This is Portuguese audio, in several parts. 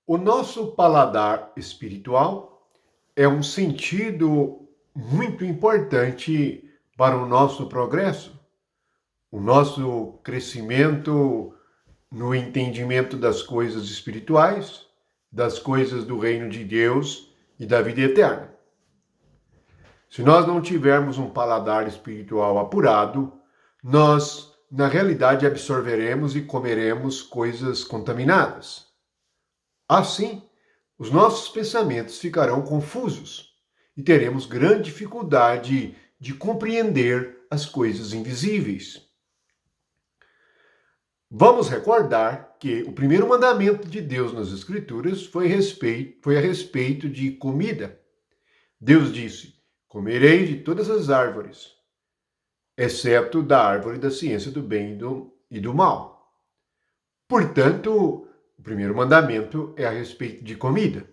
O nosso paladar espiritual é um sentido muito importante para o nosso progresso, o nosso crescimento no entendimento das coisas espirituais, das coisas do reino de Deus e da vida eterna. Se nós não tivermos um paladar espiritual apurado, nós, na realidade, absorveremos e comeremos coisas contaminadas. Assim, os nossos pensamentos ficarão confusos e teremos grande dificuldade de compreender as coisas invisíveis. Vamos recordar que o primeiro mandamento de Deus nas Escrituras foi a respeito de comida. Deus disse: comereis de todas as árvores, exceto da árvore da ciência do bem e do mal. Portanto, o primeiro mandamento é a respeito de comida.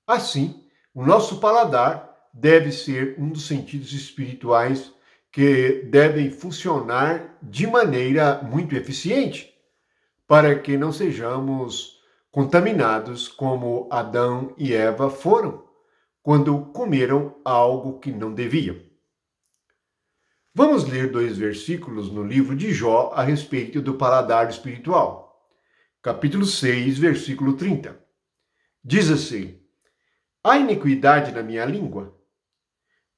Assim, o nosso paladar deve ser um dos sentidos espirituais que devem funcionar de maneira muito eficiente, para que não sejamos contaminados como Adão e Eva foram quando comeram algo que não deviam. Vamos ler 2 versículos no livro de Jó a respeito do paladar espiritual. Capítulo 6, versículo 30. Diz assim: há iniquidade na minha língua?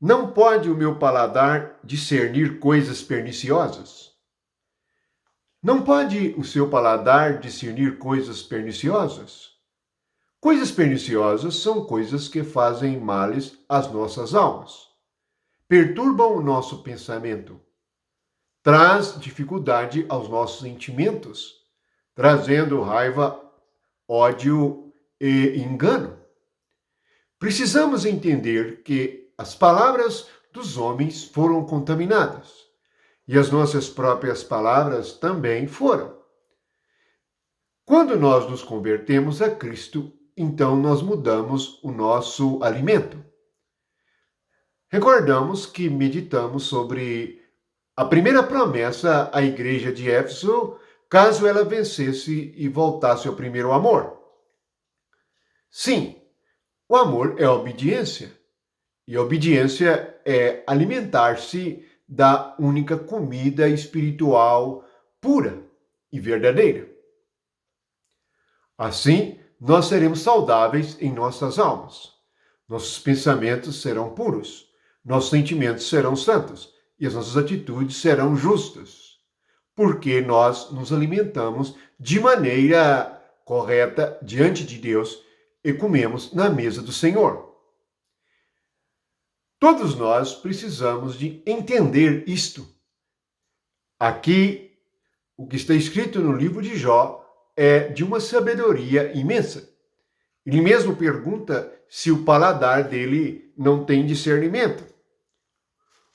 Não pode o meu paladar discernir coisas perniciosas? Não pode o seu paladar discernir coisas perniciosas? Coisas perniciosas são coisas que fazem males às nossas almas, perturbam o nosso pensamento, traz dificuldade aos nossos sentimentos, trazendo raiva, ódio e engano. Precisamos entender que as palavras dos homens foram contaminadas e as nossas próprias palavras também foram. Quando nós nos convertemos a Cristo, então nós mudamos o nosso alimento. Recordamos que meditamos sobre a primeira promessa à igreja de Éfeso, caso ela vencesse e voltasse ao primeiro amor. Sim, o amor é a obediência. E a obediência é alimentar-se da única comida espiritual pura e verdadeira. Assim, nós seremos saudáveis em nossas almas. Nossos pensamentos serão puros, nossos sentimentos serão santos e as nossas atitudes serão justas, porque nós nos alimentamos de maneira correta diante de Deus e comemos na mesa do Senhor. Todos nós precisamos de entender isto. Aqui, o que está escrito no livro de Jó é de uma sabedoria imensa. Ele mesmo pergunta se o paladar dele não tem discernimento.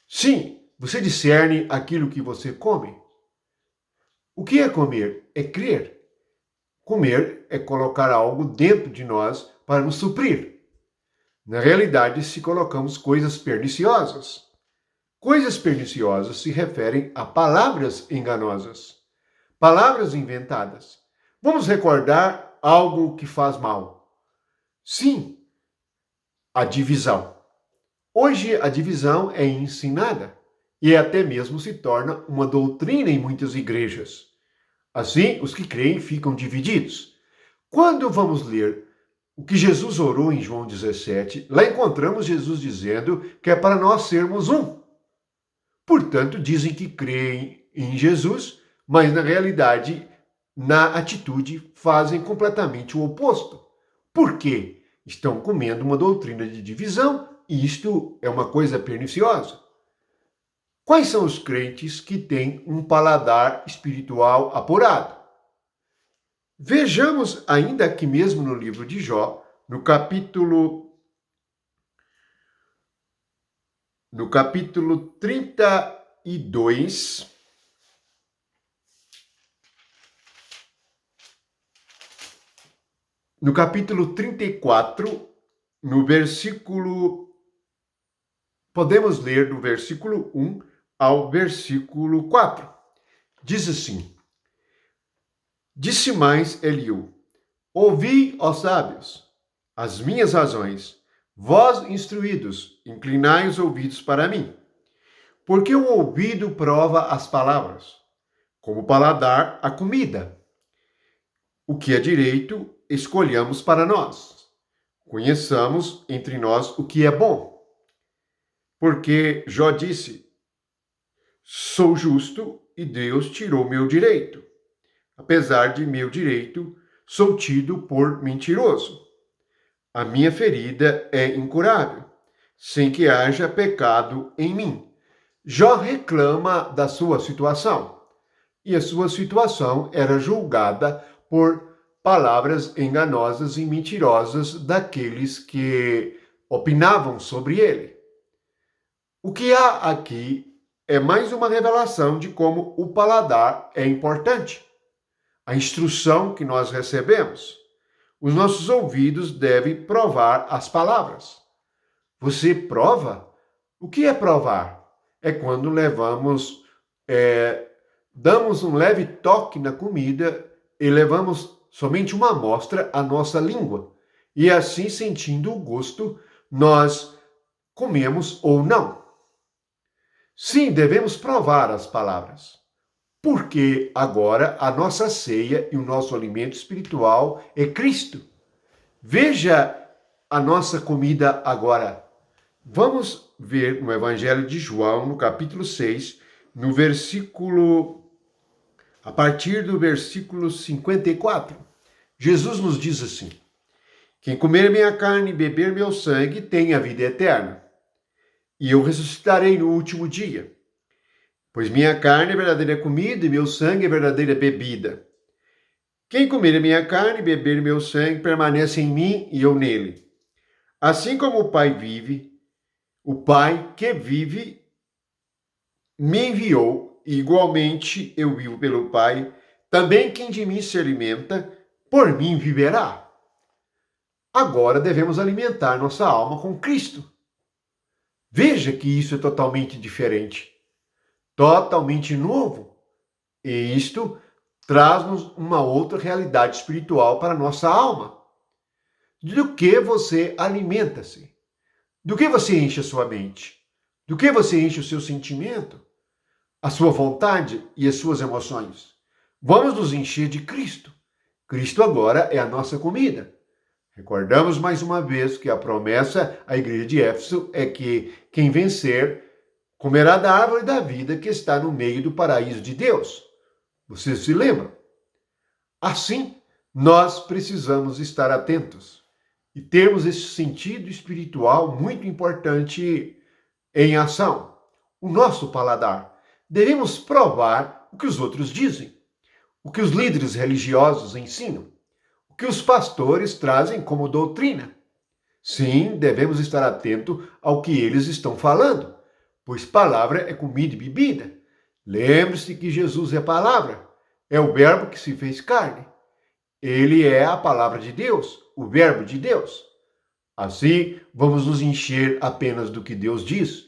Sim, você discerne aquilo que você come. O que é comer? É crer. Comer é colocar algo dentro de nós para nos suprir. Na realidade, se colocamos coisas perniciosas. Coisas perniciosas se referem a palavras enganosas, palavras inventadas. Vamos recordar algo que faz mal. Sim, a divisão. Hoje a divisão é ensinada e até mesmo se torna uma doutrina em muitas igrejas. Assim, os que creem ficam divididos. Quando vamos ler o que Jesus orou em João 17, lá encontramos Jesus dizendo que é para nós sermos um. Portanto, dizem que creem em Jesus, mas na realidade, na atitude, fazem completamente o oposto. Por quê? Estão comendo uma doutrina de divisão e isto é uma coisa perniciosa. Quais são os crentes que têm um paladar espiritual apurado? Vejamos ainda aqui mesmo no livro de Jó, no capítulo 32, no capítulo 34, no versículo, podemos ler do versículo 1 ao versículo 4. Diz assim: disse mais Eliú: Ouvi, ó sábios, as minhas razões. Vós, instruídos, inclinai os ouvidos para mim. Porque o ouvido prova as palavras, como o paladar a comida. O que é direito, escolhamos para nós. Conheçamos entre nós o que é bom. Porque Jó disse, sou justo e Deus tirou meu direito. Apesar de meu direito, sou tido por mentiroso. A minha ferida é incurável, sem que haja pecado em mim. Jó reclama da sua situação, e a sua situação era julgada por palavras enganosas e mentirosas daqueles que opinavam sobre ele. O que há aqui é mais uma revelação de como o paladar é importante. A instrução que nós recebemos. Os nossos ouvidos devem provar as palavras. Você prova? O que é provar? É quando damos um leve toque na comida e levamos somente uma amostra à nossa língua. E assim, sentindo o gosto, nós comemos ou não. Sim, devemos provar as palavras. Porque agora a nossa ceia e o nosso alimento espiritual é Cristo. Veja a nossa comida agora. Vamos ver no Evangelho de João, no capítulo 6, a partir do versículo 54. Jesus nos diz assim: quem comer minha carne e beber meu sangue tem a vida eterna, e eu ressuscitarei no último dia. Pois minha carne é verdadeira comida e meu sangue é verdadeira bebida. Quem comer a minha carne e beber meu sangue permanece em mim e eu nele. Assim como o Pai vive, o Pai que vive me enviou, e igualmente eu vivo pelo Pai, também quem de mim se alimenta, por mim viverá. Agora devemos alimentar nossa alma com Cristo. Veja que isso é totalmente diferente. Totalmente novo. E isto traz-nos uma outra realidade espiritual para a nossa alma. Do que você alimenta-se? Do que você enche a sua mente? Do que você enche o seu sentimento? A sua vontade e as suas emoções? Vamos nos encher de Cristo. Cristo agora é a nossa comida. Recordamos mais uma vez que a promessa à igreja de Éfeso é que quem vencer comerá da árvore da vida que está no meio do paraíso de Deus. Vocês se lembram? Assim, nós precisamos estar atentos e termos esse sentido espiritual muito importante em ação. O nosso paladar. Devemos provar o que os outros dizem, o que os líderes religiosos ensinam, o que os pastores trazem como doutrina. Sim, devemos estar atentos ao que eles estão falando, pois palavra é comida e bebida. Lembre-se que Jesus é palavra, é o verbo que se fez carne. Ele é a palavra de Deus, o verbo de Deus. Assim, vamos nos encher apenas do que Deus diz,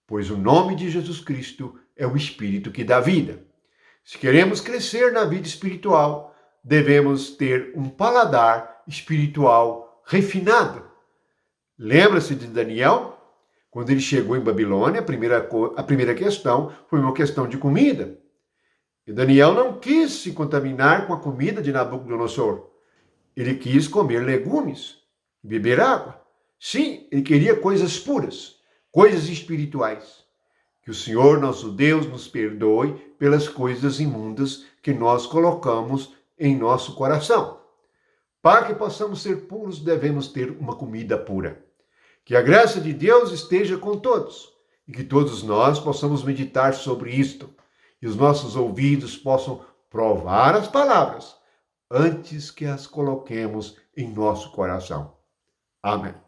pois o nome de Jesus Cristo é o Espírito que dá vida. Se queremos crescer na vida espiritual, devemos ter um paladar espiritual refinado. Lembra-se de Daniel? Quando ele chegou em Babilônia, a primeira questão foi uma questão de comida. E Daniel não quis se contaminar com a comida de Nabucodonosor. Ele quis comer legumes, beber água. Sim, ele queria coisas puras, coisas espirituais. Que o Senhor, nosso Deus, nos perdoe pelas coisas imundas que nós colocamos em nosso coração. Para que possamos ser puros, devemos ter uma comida pura. Que a graça de Deus esteja com todos e que todos nós possamos meditar sobre isto e os nossos ouvidos possam provar as palavras antes que as coloquemos em nosso coração. Amém.